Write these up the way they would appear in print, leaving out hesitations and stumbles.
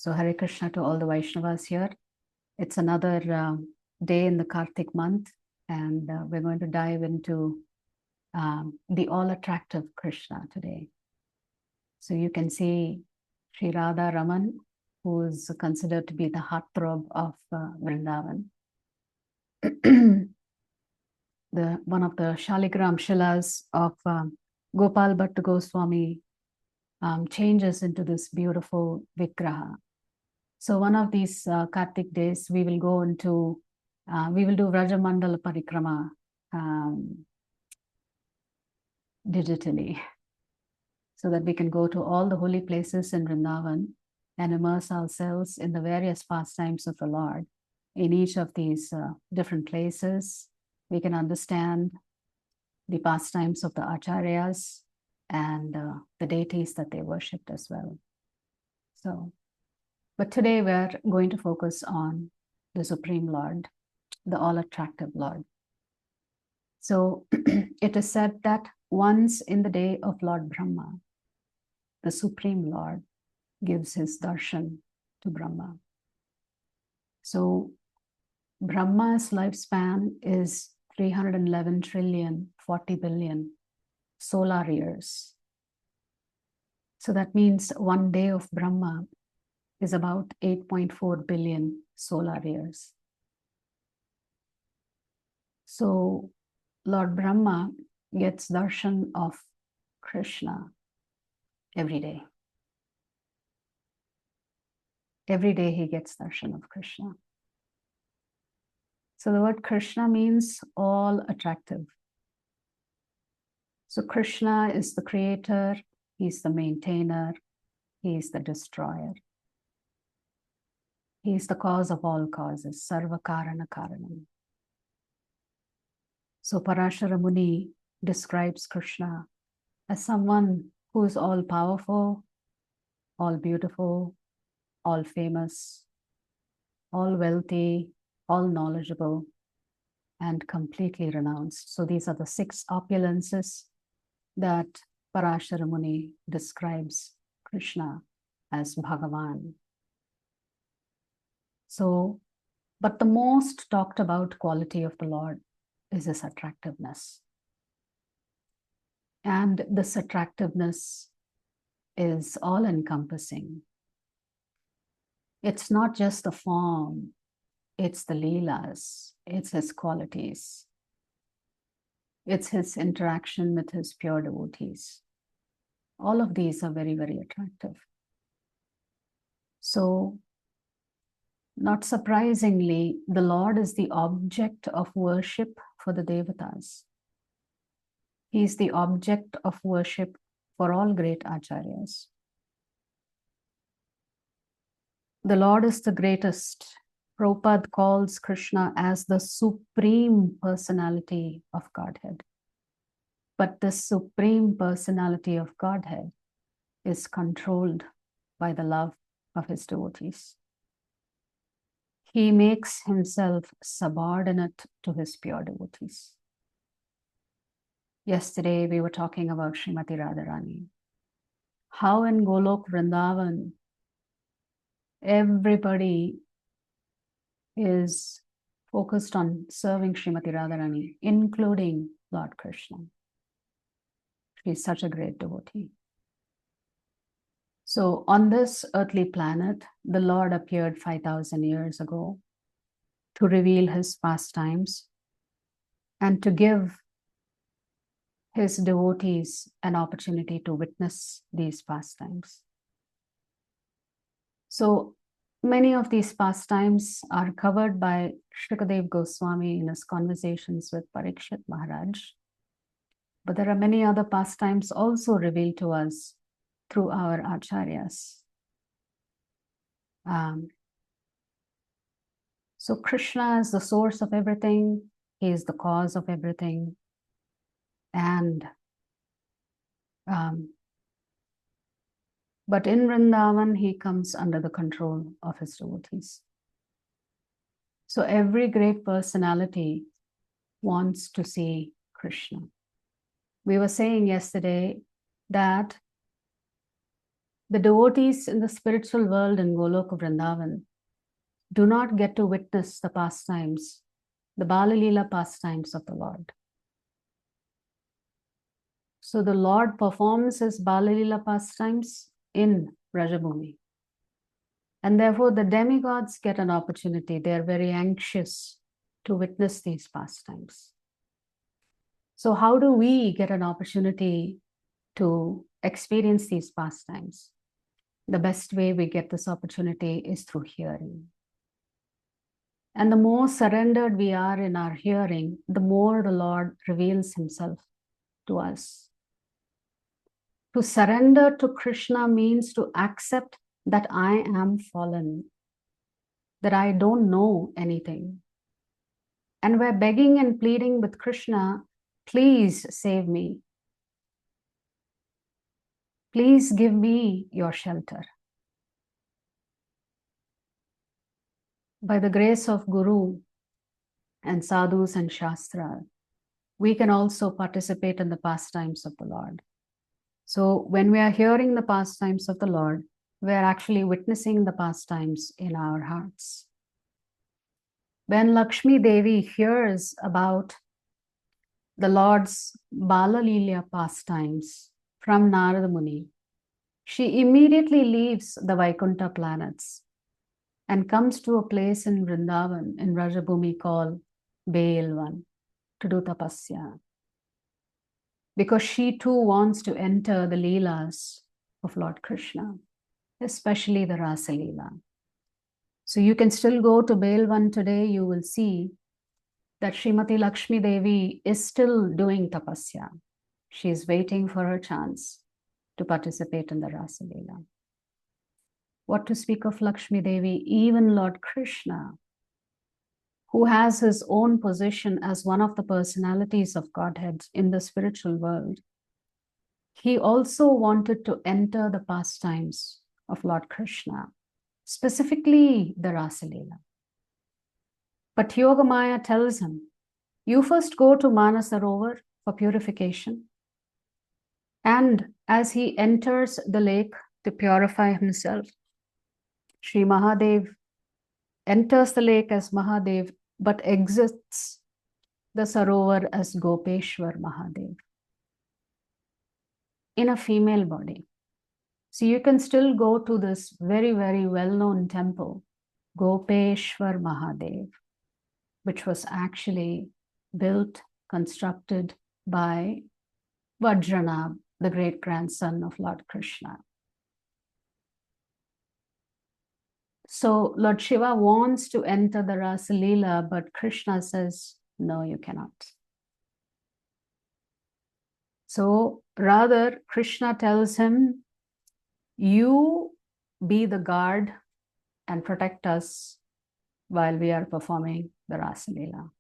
So Hare Krishna to all the Vaishnavas here. It's another day in the Karthik month, and we're going to dive into the all attractive Krishna today. So you can see Sri Radha Raman, who is considered to be the heartthrob of Vrindavan. One of the Shaligram Shilas of Gopal Bhatta Goswami changes into this beautiful Vigraha. So one of these Kartik days, we will go into, we will do Vrajamandala Parikrama digitally, so that we can go to all the holy places in Vrindavan and immerse ourselves in the various pastimes of the Lord. In each of these different places, we can understand the pastimes of the Acharyas and the deities that they worshipped as well. So, but today we're going to focus on the Supreme Lord, the all-attractive Lord. So it is said that once in the day of Lord Brahma, the Supreme Lord gives his darshan to Brahma. So Brahma's lifespan is 311 trillion, 40 billion solar years. So that means one day of Brahma is about 8.4 billion solar years. So Lord Brahma gets darshan of Krishna every day. Every day he gets darshan of Krishna. So the word Krishna means all attractive. So Krishna is the creator, he's the maintainer, he's the destroyer. He's the cause of all causes, Sarva Karana Karanam. So Parashara Muni describes Krishna as someone who is all powerful, all beautiful, all famous, all wealthy, all knowledgeable, and completely renounced. So these are the 6 opulences that Parashara Muni describes Krishna as Bhagavan. So, but the most talked about quality of the Lord is his attractiveness. And this attractiveness is all-encompassing. It's not just the form, it's the leelas, it's his qualities. It's his interaction with his pure devotees. All of these are very, very attractive. So, not surprisingly, the Lord is the object of worship for the Devatas. He is the object of worship for all great Acharyas. The Lord is the greatest. Prabhupada calls Krishna as the Supreme Personality of Godhead. But the Supreme Personality of Godhead is controlled by the love of his devotees. He makes himself subordinate to his pure devotees. Yesterday, we were talking about Srimati Radharani. How in Golok Vrindavan, everybody is focused on serving Srimati Radharani, including Lord Krishna. She's such a great devotee. So on this earthly planet, the Lord appeared 5,000 years ago to reveal his pastimes and to give his devotees an opportunity to witness these pastimes. So many of these pastimes are covered by Shukadev Goswami in his conversations with Parikshit Maharaj. But there are many other pastimes also revealed to us through our acharyas. So Krishna is the source of everything. He is the cause of everything. And but in Vrindavan, he comes under the control of his devotees. So every great personality wants to see Krishna. We were saying yesterday that The devotees in the spiritual world in Goloka Vrindavan do not get to witness the pastimes, the Bala Leela pastimes of the Lord. So the Lord performs his Bala Leela pastimes in Vrajabhumi. And therefore the demigods get an opportunity. They are very anxious to witness these pastimes. So how do we get an opportunity to experience these pastimes? The best way we get this opportunity is through hearing. And the more surrendered we are in our hearing, the more the Lord reveals himself to us. To surrender to Krishna means to accept that I am fallen, that I don't know anything. And we're begging and pleading with Krishna, please save me. Please give me your shelter. By the grace of Guru and sadhus and shastra, we can also participate in the pastimes of the Lord. So when we are hearing the pastimes of the Lord, we are actually witnessing the pastimes in our hearts. When Lakshmi Devi hears about the Lord's Bala Leela pastimes from Narada Muni, she immediately leaves the Vaikuntha planets and comes to a place in Vrindavan, in Vrajabhumi called Belvan, to do tapasya. Because she too wants to enter the Leelas of Lord Krishna, especially the Rasa Leela. So you can still go to Belvan today, you will see that Srimati Lakshmi Devi is still doing tapasya. She is waiting for her chance to participate in the Rasa Leela. What to speak of Lakshmi Devi, even Lord Krishna, who has his own position as one of the personalities of Godhead in the spiritual world, he also wanted to enter the pastimes of Lord Krishna, specifically the Rasa Leela. But Yogamaya tells him, you first go to Manasarovar for purification. And as he enters the lake to purify himself, Sri Mahadev enters the lake as Mahadev, but exits the Sarovar as Gopeshwar Mahadev in a female body. So you can still go to this very, very well-known temple, Gopeshwar Mahadev, which was actually built, constructed by Vajranab, the great-grandson of Lord Krishna. So Lord Shiva wants to enter the Rasa Leela, but Krishna says, no, you cannot. So rather, Krishna tells him, you be the guard and protect us while we are performing the Rasa Leela.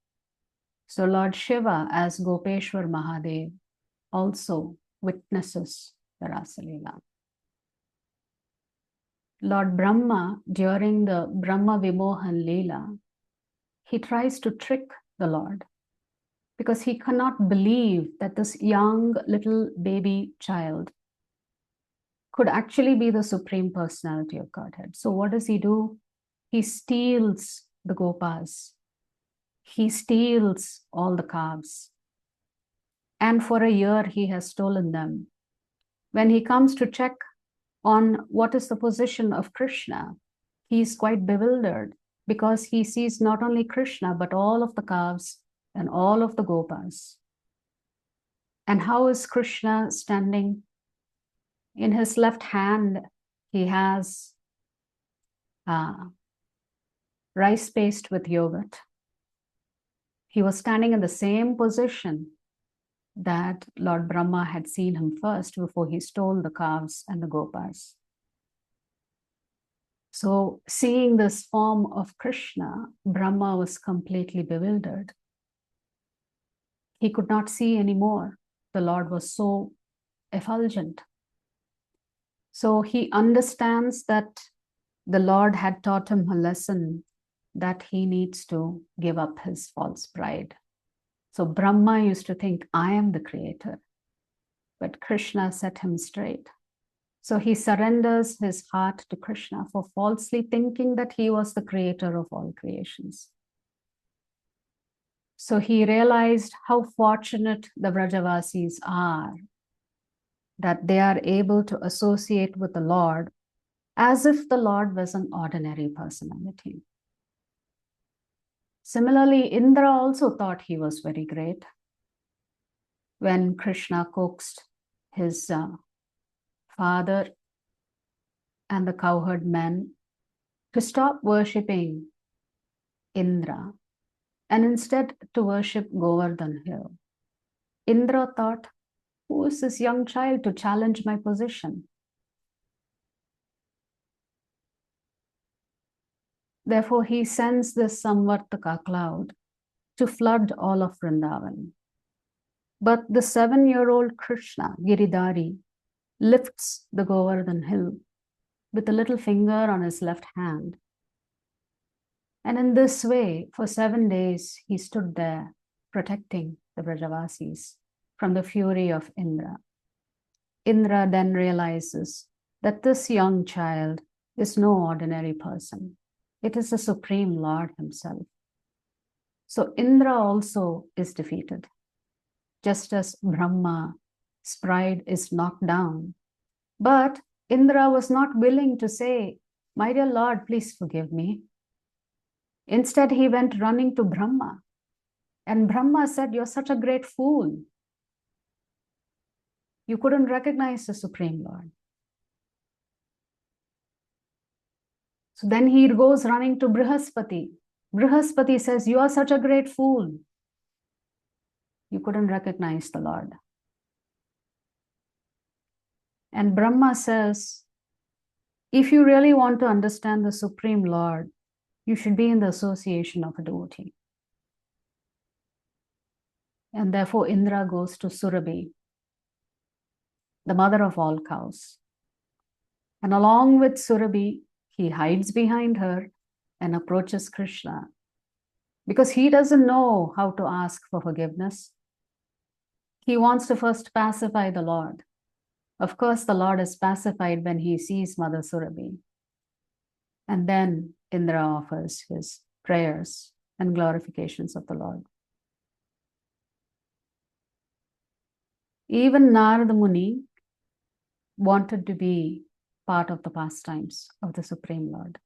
So Lord Shiva, as Gopeshwar Mahadev, also witnesses the Rasa Leela. Lord Brahma, during the Brahma Vimohan Leela, he tries to trick the Lord because he cannot believe that this young little baby child could actually be the Supreme Personality of Godhead. So what does he do? He steals the gopas. He steals all the calves. And for a year, he has stolen them. When he comes to check on what is the position of Krishna, he is quite bewildered because he sees not only Krishna, but all of the calves and all of the gopas. And how is Krishna standing? In his left hand, he has rice paste with yogurt. He was standing in the same position that Lord Brahma had seen him first before he stole the calves and the gopas. So seeing this form of Krishna, Brahma was completely bewildered. He could not see anymore. The Lord was so effulgent. So he understands that the Lord had taught him a lesson that he needs to give up his false pride. So Brahma used to think, I am the creator. But Krishna set him straight. So he surrenders his heart to Krishna for falsely thinking that he was the creator of all creations. So he realized how fortunate the Vrajavasis are, that they are able to associate with the Lord as if the Lord was an ordinary personality. Similarly, Indra also thought he was very great. When Krishna coaxed his father and the cowherd men to stop worshipping Indra and instead to worship Govardhan hill, Indra thought, who is this young child to challenge my position? Therefore, he sends this Samvartaka cloud to flood all of Vrindavan. But the 7-year-old Krishna, Giridhari, lifts the Govardhan hill with a little finger on his left hand. And in this way, for 7 days, he stood there protecting the Vrajavasis from the fury of Indra. Indra then realizes that this young child is no ordinary person. It is the Supreme Lord himself. So Indra also is defeated. Just as Brahma's pride is knocked down. But Indra was not willing to say, my dear Lord, please forgive me. Instead, he went running to Brahma. And Brahma said, you're such a great fool. You couldn't recognize the Supreme Lord. So then he goes running to Brihaspati. Brihaspati says, you are such a great fool. You couldn't recognize the Lord. And Brahma says, if you really want to understand the Supreme Lord, you should be in the association of a devotee. And therefore Indra goes to Surabhi, the mother of all cows. And along with Surabhi, he hides behind her and approaches Krishna because he doesn't know how to ask for forgiveness. He wants to first pacify the Lord. Of course, the Lord is pacified when he sees Mother Surabhi. And then Indra offers his prayers and glorifications of the Lord. Even Narada Muni wanted to be part of the pastimes of the Supreme Lord.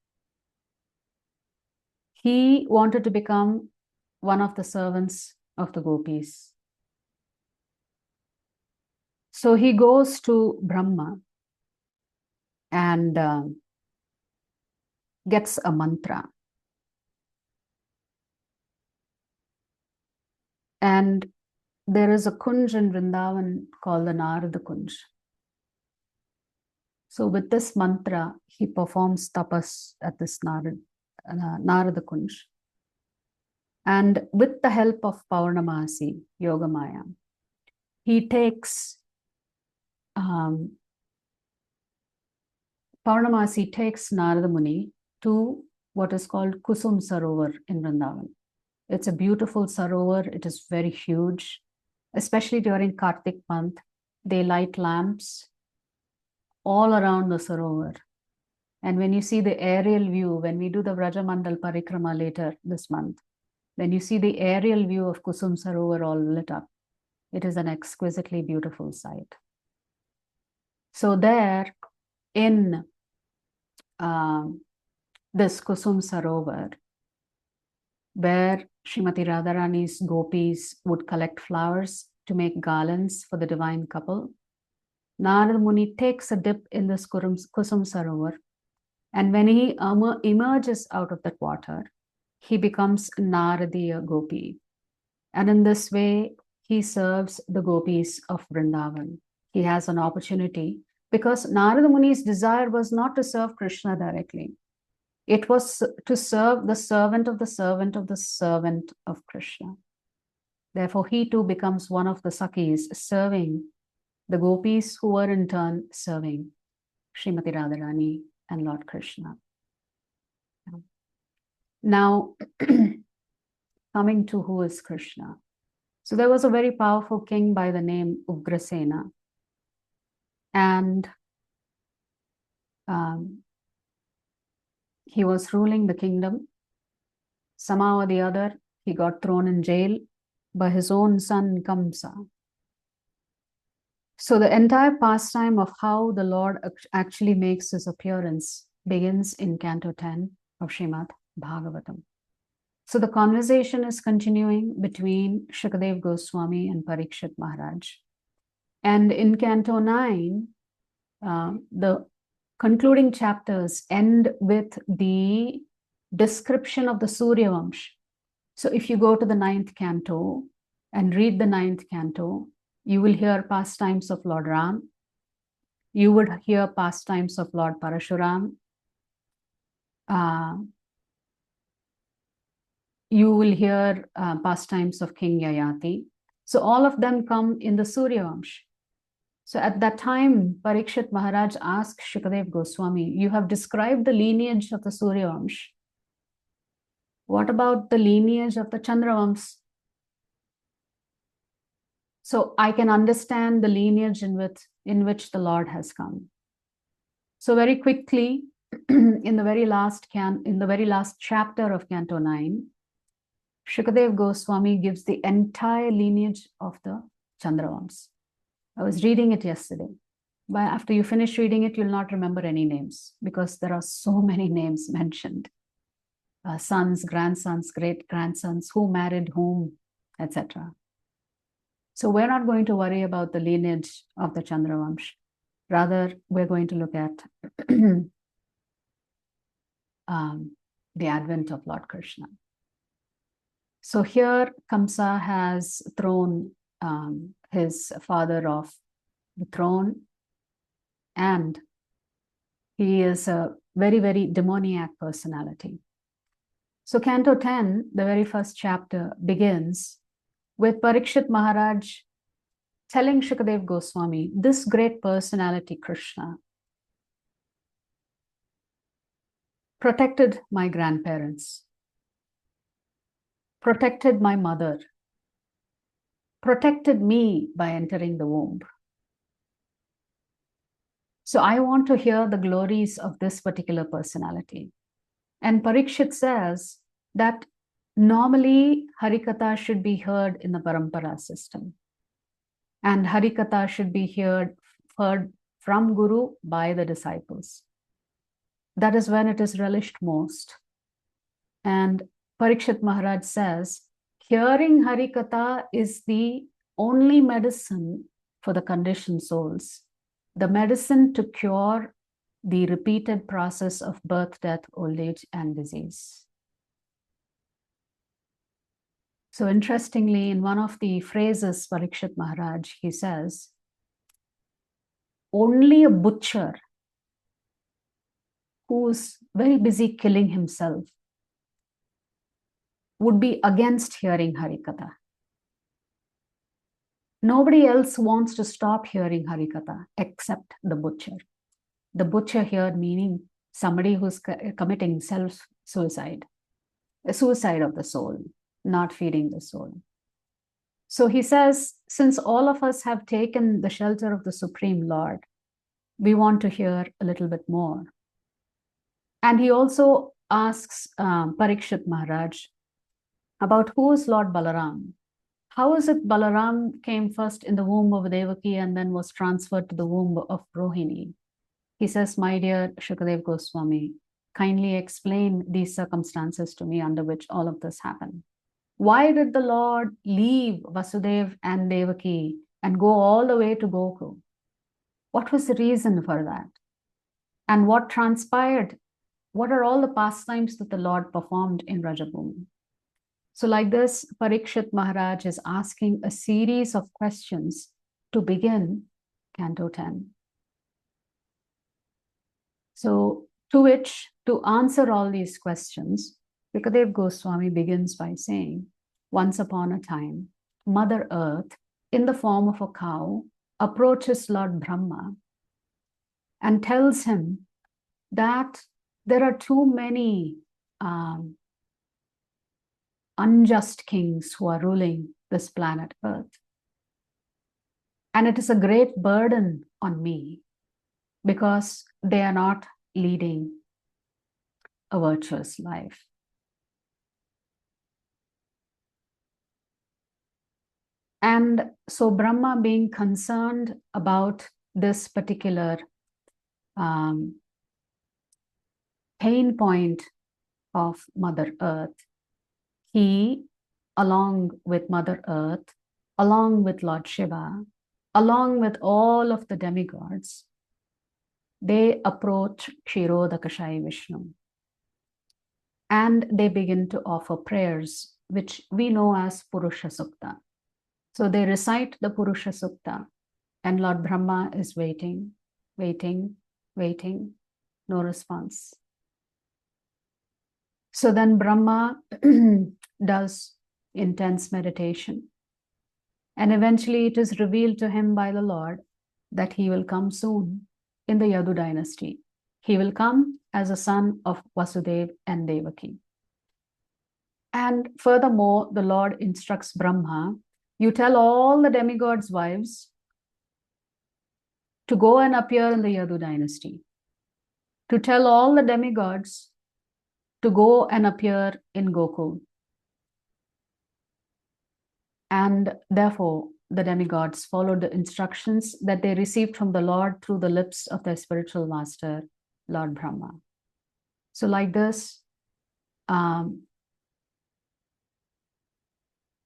He wanted to become one of the servants of the gopis. So he goes to Brahma and gets a mantra. And there is a kunj in Vrindavan called the Narada Kunj. So with this mantra, he performs tapas at this Narada Kunj. And with the help of Paurnamasi, Yogamaya, he takes, Paurnamasi takes Narada Muni to what is called Kusum Sarovar in Vrindavan. It's a beautiful sarovar. It is very huge, especially during Karthik month. They light lamps all around the sarovar. And when you see the aerial view, when we do the Vrajamandal Parikrama later this month, when you see the aerial view of Kusum Sarovar all lit up, it is an exquisitely beautiful sight. So there in this Kusum Sarovar, where Srimati Radharani's gopis would collect flowers to make garlands for the divine couple, Narada Muni takes a dip in this Kusum Sarovar, and when he emerges out of that water, he becomes Naradiya Gopi. And in this way, he serves the gopis of Vrindavan. He has an opportunity because Narada Muni's desire was not to serve Krishna directly. It was to serve the servant of the servant of the servant of Krishna. Therefore, he too becomes one of the Sakhis, serving the gopis who were in turn serving Srimati Radharani and Lord Krishna. Now, coming to who is Krishna. So there was a very powerful king by the name Ugrasena. And he was ruling the kingdom. Somehow or the other, he got thrown in jail by his own son Kamsa. So the entire pastime of how the Lord actually makes his appearance begins in Canto 10 of Srimad Bhagavatam. So the conversation is continuing between Shukadeva Goswami and Parikshit Maharaj. And in Canto 9, the concluding chapters end with the description of the Surya Vamsh. So if you go to the 9th canto and read the 9th canto, you will hear pastimes of Lord Ram. You would hear pastimes of Lord Parashuram. You will hear pastimes of King Yayati. So all of them come in the Surya Vamsh. So at that time, Parikshit Maharaj asked Shukadeva Goswami, you have described the lineage of the Surya Vamsh. What about the lineage of the Chandra Vamsh? So I can understand the lineage in which the Lord has come. So very quickly, in the very last chapter of Canto 9, Shukadeva Goswami gives the entire lineage of the Chandra Vamsh. I was reading it yesterday. But after you finish reading it, you'll not remember any names because there are so many names mentioned. Sons, grandsons, great-grandsons, who married whom, etc. So we're not going to worry about the lineage of the Chandra Vamsh. Rather, we're going to look at the advent of Lord Krishna. So here, Kamsa has thrown his father off the throne, and he is a very, very demoniac personality. So Canto 10, the very first chapter, begins with Parikshit Maharaj telling Shukadeva Goswami, this great personality, Krishna, protected my grandparents, protected my mother, protected me by entering the womb. So I want to hear the glories of this particular personality. And Parikshit says that normally Harikatha should be heard in the Parampara system. And Harikatha should be heard from Guru by the disciples. That is when it is relished most. And Parikshit Maharaj says, hearing Harikatha is the only medicine for the conditioned souls, the medicine to cure the repeated process of birth, death, old age, and disease. So interestingly, in one of the phrases, Parikshit Maharaj, he says, only a butcher who's very busy killing himself would be against hearing Harikatha. Nobody else wants to stop hearing Harikatha except the butcher. The butcher here meaning somebody who's committing self-suicide, a suicide of the soul, not feeding the soul. So he says, since all of us have taken the shelter of the Supreme Lord, we want to hear a little bit more. And he also asks Parikshit Maharaj about who is Lord Balaram. How is it Balaram came first in the womb of Devaki and then was transferred to the womb of Rohini? He says, my dear Shukadeva Goswami, kindly explain these circumstances to me under which all of this happened. Why did the Lord leave Vasudeva and Devaki and go all the way to Gokul? What was the reason for that? And what transpired? What are all the pastimes that the Lord performed in Rajabhumi? So like this, Parikshit Maharaj is asking a series of questions to begin Canto 10. So to answer all these questions, Shukadeva Goswami begins by saying, once upon a time, Mother Earth, in the form of a cow, approaches Lord Brahma and tells him that there are too many unjust kings who are ruling this planet Earth. And it is a great burden on me. because they are not leading a virtuous life. And so Brahma, being concerned about this particular pain point of Mother Earth, he, along with Mother Earth, along with Lord Shiva, along with all of the demigods, they approach Kshirodakashayi Vishnu. And they begin to offer prayers, which we know as Purusha Sukta. So they recite the Purusha Sukta, and Lord Brahma is waiting, waiting, waiting, no response. So then Brahma does intense meditation. And eventually it is revealed to him by the Lord that he will come soon in the Yadu dynasty. He will come as a son of Vasudeva and Devaki. And furthermore, the Lord instructs Brahma, you tell all the demigods' wives to go and appear in the Yadu dynasty. To tell all the demigods to go and appear in Gokul. And therefore, the demigods followed the instructions that they received from the Lord through the lips of their spiritual master, Lord Brahma. So like this,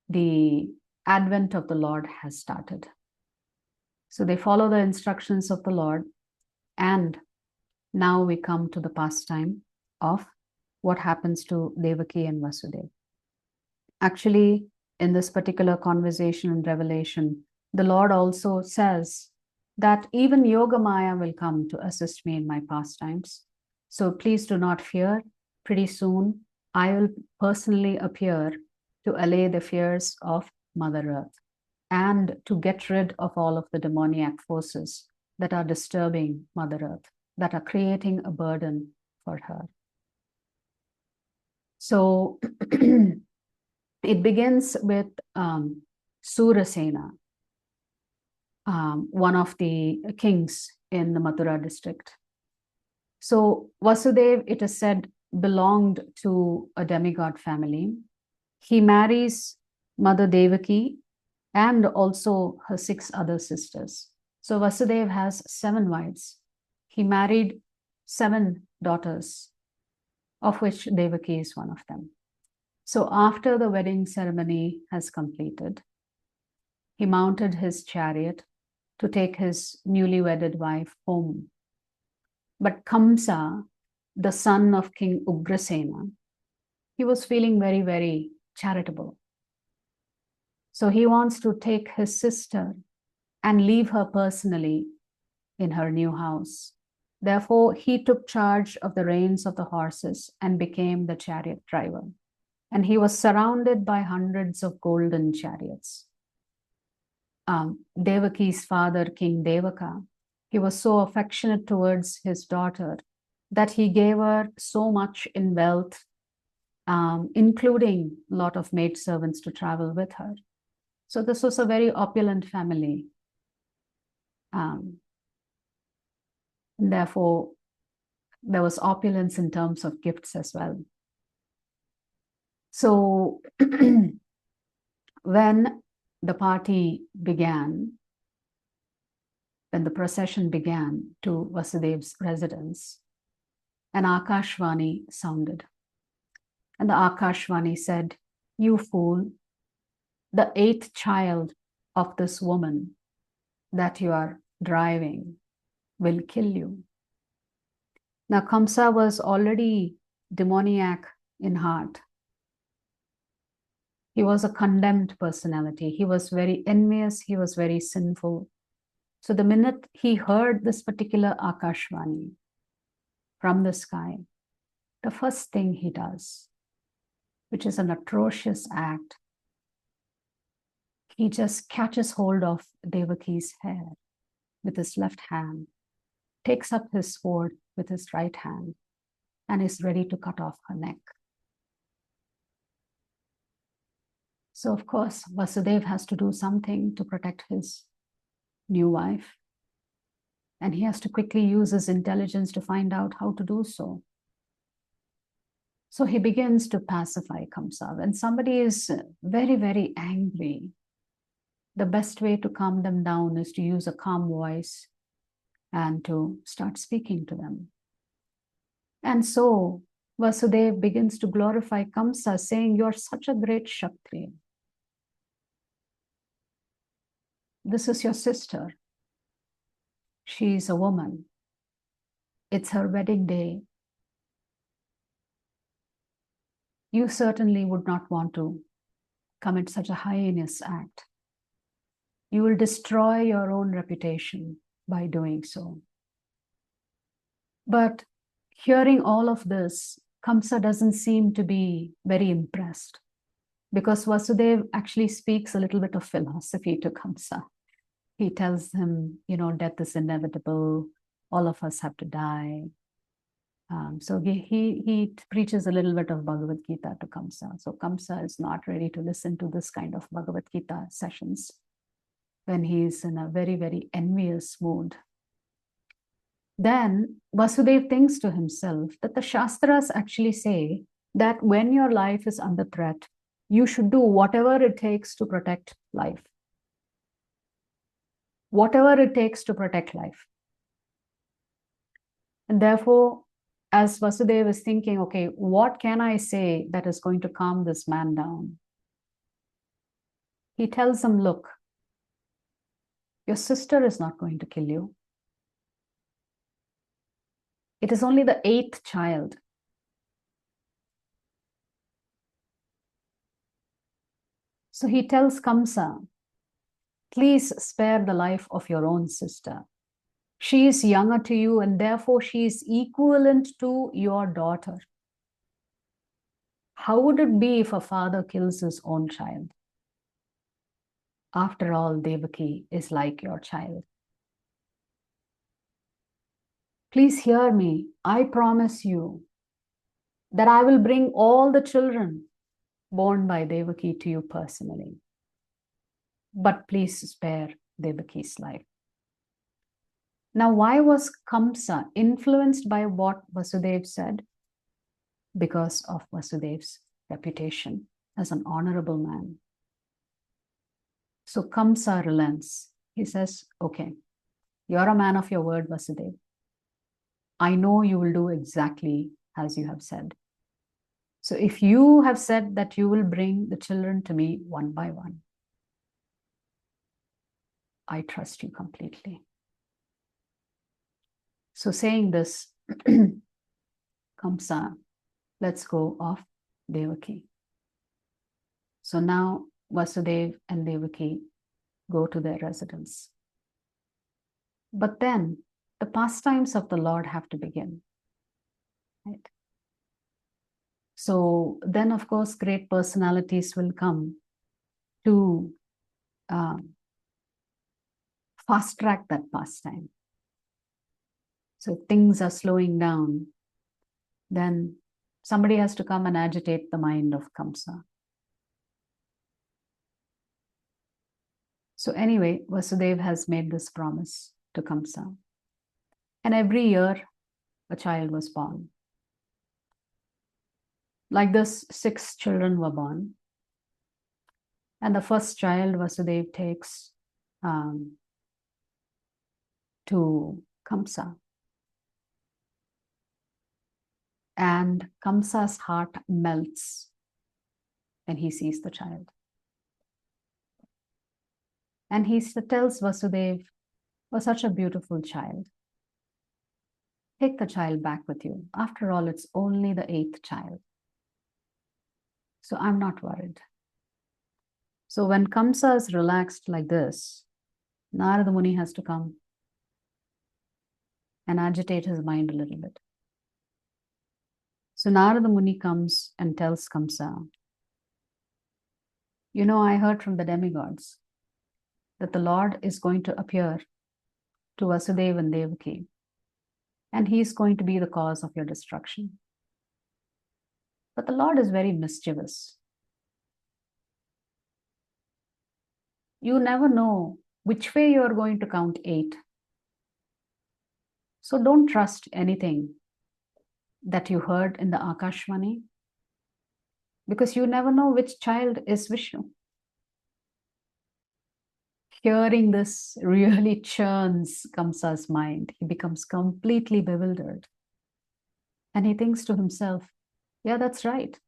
the advent of the Lord has started. So they follow the instructions of the Lord, and now we come to the pastime of what happens to Devaki and Vasudeva. Actually, in this particular conversation and revelation, the Lord also says that even Yogamaya will come to assist me in my pastimes. So please do not fear. Pretty soon, I will personally appear to allay the fears of Mother Earth and to get rid of all of the demoniac forces that are disturbing Mother Earth, that are creating a burden for her. So it begins with Surasena, one of the kings in the Mathura district. So Vasudeva, it is said, belonged to a demigod family. He marries Mother Devaki and also her 6 other sisters. So Vasudeva has 7 wives. He married 7 daughters, of which Devaki is one of them. So after the wedding ceremony has completed, he mounted his chariot to take his newly wedded wife home. But Kamsa, the son of King Ugrasena, he was feeling very, very charitable. So he wants to take his sister and leave her personally in her new house. Therefore, he took charge of the reins of the horses and became the chariot driver. And he was surrounded by hundreds of golden chariots. Devaki's father, King Devaka, he was so affectionate towards his daughter that he gave her so much in wealth, including a lot of maidservants to travel with her. So this was a very opulent family. And therefore, there was opulence in terms of gifts as well. So when the party began, when the procession began to Vasudeva's residence, an Akashvani sounded. And the Akashvani said, "You fool, the 8th child of this woman that you are driving will kill you." Now Kamsa was already demoniac in heart. He was a condemned personality. He was very envious. He was very sinful. So the minute he heard this particular Akashvani from the sky, the first thing he does, which is an atrocious act, he just catches hold of Devaki's hair with his left hand, takes up his sword with his right hand, and is ready to cut off her neck. So of course, Vasudeva has to do something to protect his new wife. And he has to quickly use his intelligence to find out how to do so. So he begins to pacify Kamsa. When somebody is very, very angry, the best way to calm them down is to use a calm voice and to start speaking to them. And so Vasudeva begins to glorify Kamsa, saying, "You're such a great Kshatriya. This is your sister. She's a woman. It's her wedding day. You certainly would not want to commit such a heinous act. You will destroy your own reputation by doing so." But hearing all of this, Kamsa doesn't seem to be very impressed, because Vasudeva actually speaks a little bit of philosophy to Kamsa. He tells him, death is inevitable. All of us have to die. So he preaches a little bit of Bhagavad Gita to Kamsa. So Kamsa is not ready to listen to this kind of Bhagavad Gita sessions when he's in a very, very envious mood. Then Vasudeva thinks to himself that the Shastras actually say that when your life is under threat, you should do whatever it takes to protect life. Whatever it takes to protect life. And therefore, as Vasudeva is thinking, okay, what can I say that is going to calm this man down? He tells him, look, your sister is not going to kill you. It is only the 8th child. So he tells Kamsa, please spare the life of your own sister. She is younger to you, and therefore she is equivalent to your daughter. How would it be if a father kills his own child? After all, Devaki is like your child. Please hear me. I promise you that I will bring all the children born by Devaki to you personally. But please spare Devaki's life. Now, why was Kamsa influenced by what Vasudeva said? Because of Vasudeva's reputation as an honorable man. So Kamsa relents. He says, okay, you're a man of your word, Vasudeva. I know you will do exactly as you have said. So if you have said that you will bring the children to me one by one, I trust you completely. So saying this, Kamsa lets go of Devaki. So now Vasudeva and Devaki go to their residence. But then the pastimes of the Lord have to begin. Right? So then, of course, great personalities will come to fast track that pastime. So if things are slowing down, then somebody has to come and agitate the mind of Kamsa. So anyway, Vasudeva has made this promise to Kamsa. And every year, a child was born. Like this, 6 children were born. And the first child Vasudeva takes to Kamsa. And Kamsa's heart melts when he sees the child. And he tells Vasudeva, "Oh, such a beautiful child. Take the child back with you. After all, it's only the 8th child. So I'm not worried." So when Kamsa is relaxed like this, Narada Muni has to come and agitate his mind a little bit. So Narada Muni comes and tells Kamsa, I heard from the demigods that the Lord is going to appear to Vasudeva and Devaki, and he is going to be the cause of your destruction. But the Lord is very mischievous. You never know which way you are going to count 8. So don't trust anything that you heard in the Akashvani, because you never know which child is Vishnu. Hearing this really churns Kamsa's mind. He becomes completely bewildered. And he thinks to himself, yeah, that's right.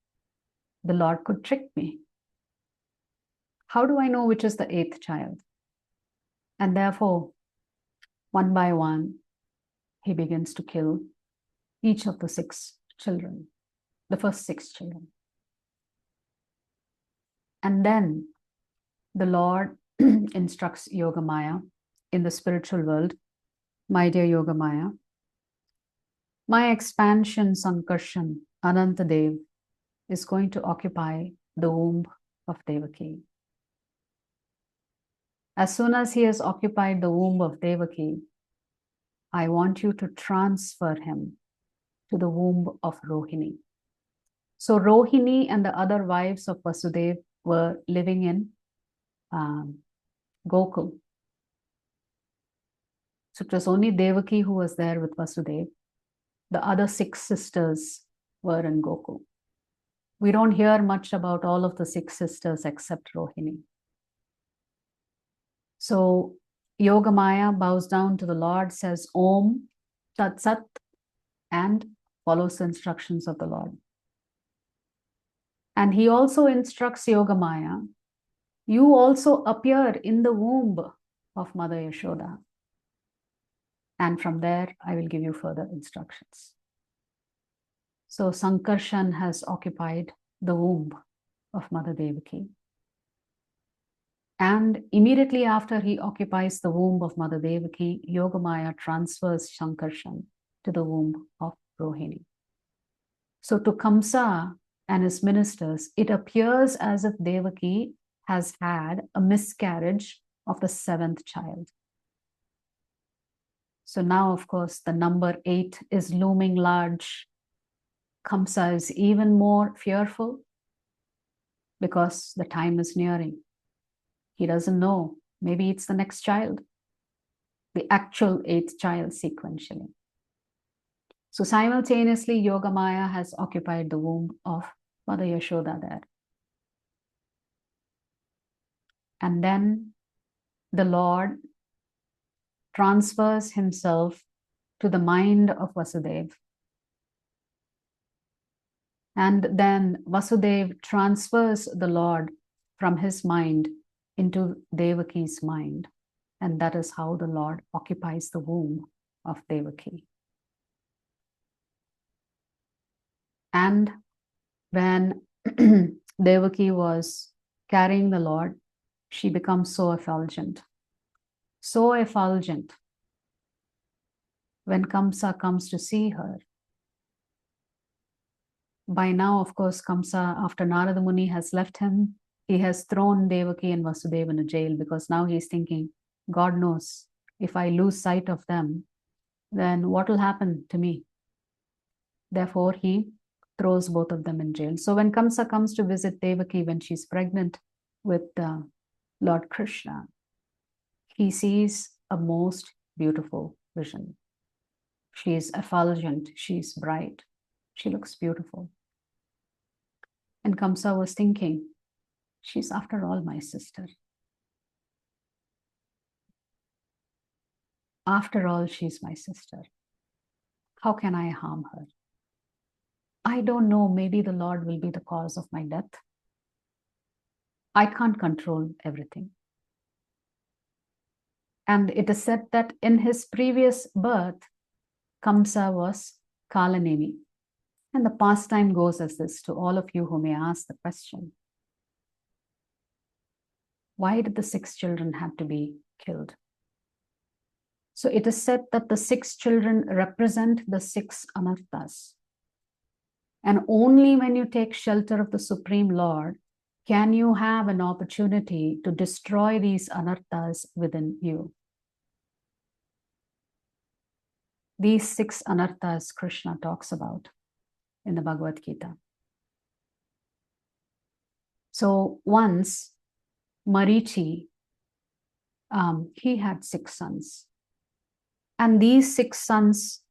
The Lord could trick me. How do I know which is the eighth child? And therefore, one by one, he begins to kill each of the six children, the first six children. And then the Lord instructs Yogamaya in the spiritual world, my dear Yogamaya, my expansion Sankarshan, Anantadev, is going to occupy the womb of Devaki. As soon as he has occupied the womb of Devaki, I want you to transfer him to the womb of Rohini. So Rohini and the other wives of Vasudev were living in Gokul. So it was only Devaki who was there with Vasudev. The other six sisters were in Gokul. We don't hear much about all of the six sisters except Rohini. So Yogamaya bows down to the Lord, says Om, Tat Sat, and follows the instructions of the Lord. And he also instructs Yogamaya, you also appear in the womb of Mother Yashoda. And from there, I will give you further instructions. So Sankarshan has occupied the womb of Mother Devaki. And immediately after he occupies the womb of Mother Devaki, Yogamaya transfers Sankarshan to the womb of Rohini. So to Kamsa and his ministers, it appears as if Devaki has had a miscarriage of the seventh child. So now, of course, the number 8 is looming large. Kamsa is even more fearful because the time is nearing. He doesn't know. Maybe it's the next child, the actual 8th child sequentially. So simultaneously, Yogamaya has occupied the womb of Mother Yashoda there. And then the Lord transfers himself to the mind of Vasudeva. And then Vasudeva transfers the Lord from his mind into Devaki's mind. And that is how the Lord occupies the womb of Devaki. And when Devaki was carrying the Lord, she becomes so effulgent. So effulgent. When Kamsa comes to see her, by now, of course, Kamsa, after Narada Muni has left him, he has thrown Devaki and Vasudeva in a jail, because now he's thinking, God knows, if I lose sight of them, then what will happen to me? Therefore, he throws both of them in jail. So when Kamsa comes to visit Devaki when she's pregnant with Lord Krishna, he sees a most beautiful vision. She is effulgent, she's bright, she looks beautiful. And Kamsa was thinking, she's after all my sister. After all, she's my sister. How can I harm her? I don't know, maybe the Lord will be the cause of my death. I can't control everything. And it is said that in his previous birth, Kamsa was Kalanemi. And the pastime goes as this to all of you who may ask the question. Why did the 6 children have to be killed? So it is said that the 6 children represent the 6 anarthas. And only when you take shelter of the Supreme Lord can you have an opportunity to destroy these anarthas within you. These 6 anarthas Krishna talks about in the Bhagavad Gita. So once Marichi, he had 6 sons. And these 6 sons,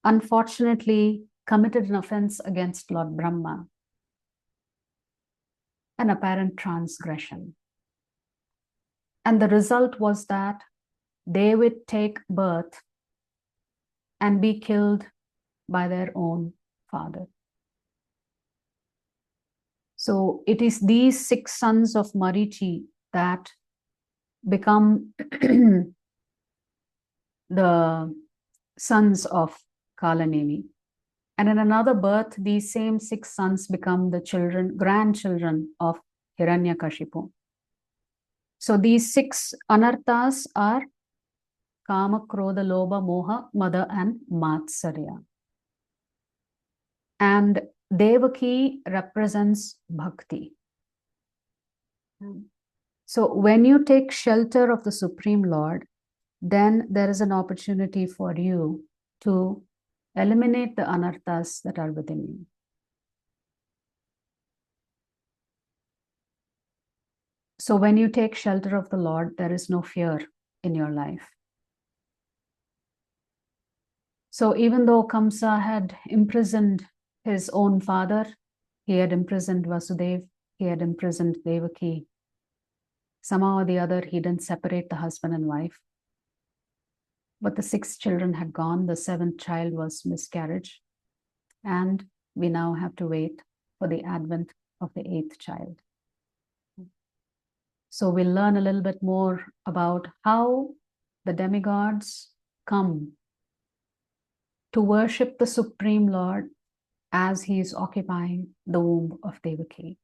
unfortunately, committed an offense against Lord Brahma, an apparent transgression. And the result was that they would take birth and be killed by their own father. So it is these 6 sons of Marichi that become the sons of Kalanemi. And in another birth, these same 6 sons become the grandchildren of Hiranyakashipu. So these 6 anarthas are Kama, Krodha, Lobha, Moha, Mada, and Matsarya. And Devaki represents Bhakti. So when you take shelter of the Supreme Lord, then there is an opportunity for you to eliminate the anarthas that are within you. So when you take shelter of the Lord, there is no fear in your life. So even though Kamsa had imprisoned his own father, he had imprisoned Vasudev, he had imprisoned Devaki, somehow or the other, he didn't separate the husband and wife. But the 6 children had gone, the 7th child was miscarriage, and we now have to wait for the advent of the 8th child. So we'll learn a little bit more about how the demigods come to worship the Supreme Lord as he is occupying the womb of Devaki.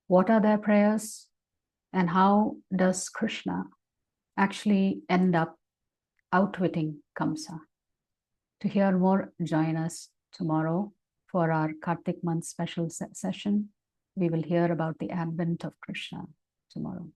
What are their prayers, and how does Krishna actually end up outwitting Kamsa? To hear more, join us tomorrow for our Karthik month special session. We will hear about the advent of Krishna tomorrow.